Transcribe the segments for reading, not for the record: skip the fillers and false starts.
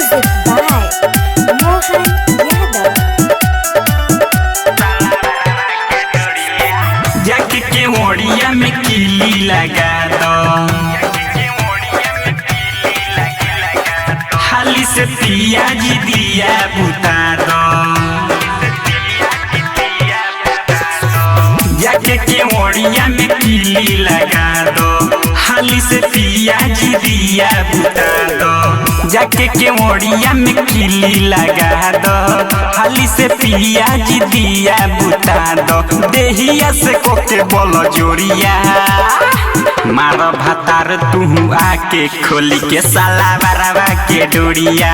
Music by Mohan Yadav. जाके केवड़िया में कीली लगा दो, हाली से पिया जी दिया बुता दो। जाके केवड़िया में कीली लगा दो, हाली से पिया जी दिया बुता दो। जाके केवड़िया में कीली लगा दो, हाली से पिया जी दिया बुता दो। देहिया से कोके बोलो जोड़िया, मारो भातार तू आके खोली के साला बराबा के डोरिया।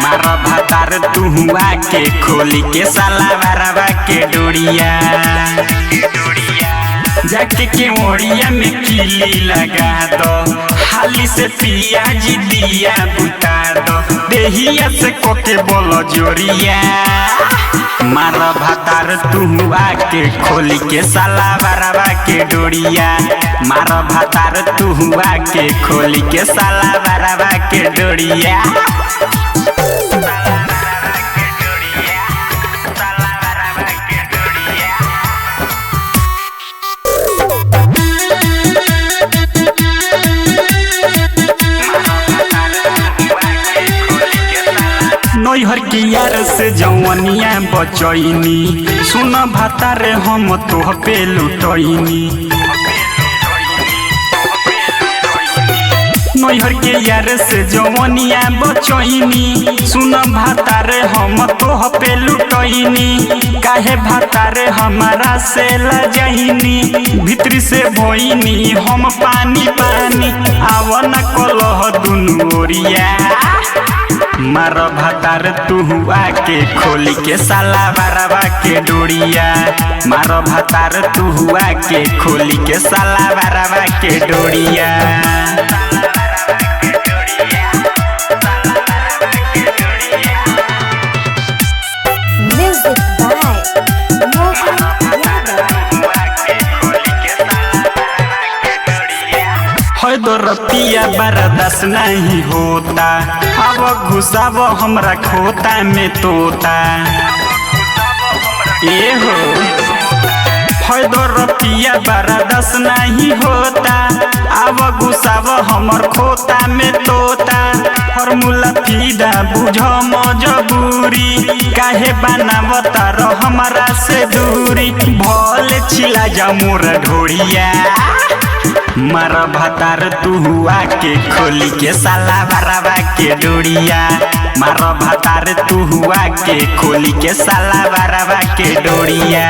मारो भातार तू आके खोली के साला बराबा के डोरिया। जाके केवड़िया में कीली लगा दो, हाली से पिया जी दिया बुता दो। देहिया से कोके बोलो जोड़िया, मारो भातार तू आके खोली के साला बराबा के डोरिया। मारो भातार तू आके खोली के साला बराबा के डोरिया। नैहर के यार से जवनिया बचैनी, सुन भातार हम तोह पे लुटैनी। नैहर के यार से जवनिया बचैनी, सुन भातार हम तोह पे लुटैनी। काहे भातार हमारा से लजैनी, भीतरी से भोइनी हम पानी पानी। आवन कलह दुनु ओरिया, मारो भातार तू आके खोली के साला बराबा के डोरिया। मारो भातार तू आके खोली के साला बराबा के डोरिया। Music by Mohan Yadav. है दो रतिया बर्दाश्त नहीं होता, अब घुसाव हमरा खोता में तोता। ए हो है दो रतिया बर्दाश्त नहीं होता, अब घुसाव हमर खोता में तोता। फॉर्मूला फीदा बुझ मजबूरी, काहे बनावता रो हमरा से दूरी। भल छिला जा मोर ढोरिया, मारो भातार तू आके खोली के साला बराबा के डोरिया। मारो भातार तू आके खोली के साला बराबा के डोरिया।